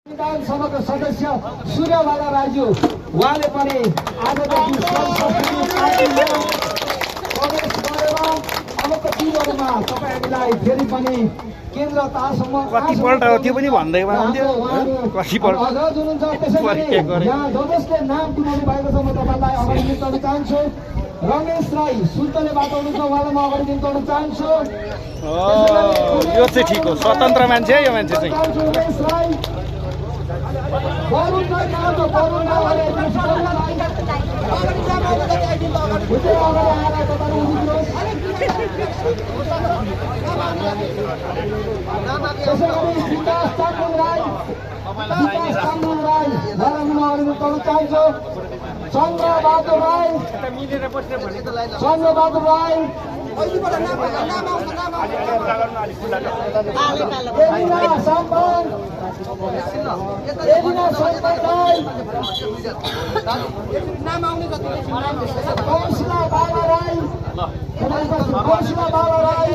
विधानसभाको सदस्य सूर्यबाला राजु उहाँले पनि आजदेखि प्रवेश गरेर अबको दिनहरूमा तपाईँहरूलाई फेरि पनि केन्द्र तहसम्म कतिपल्ट हो त्यो पनि भन्दैमा हुन्थ्यो कतिपल्ट अग्रज हुनुहुन्छ। त्यसैले यहाँ ज जसले नाम टिपाउनु भएको छ म तपाईँलाई अगाडि निम्ताउन चाहन्छु। रमेश राई सुन्तलेबाट हुनुहुन्छ, उहाँलाई म अगाडि निम्ताउन चाहन्छु। यो चाहिँ ठिक हो, स्वतन्त्र मान्छे यो मान्छे चाहिँ। रमेश राई वरुण राई कहाँ छ? वरुण राई विकास ताकुङ राई चाहन्छु। चन्द्रबहादुर राई एलिना सम्मान कौशिला बाबा राई कौशिला बाबा राई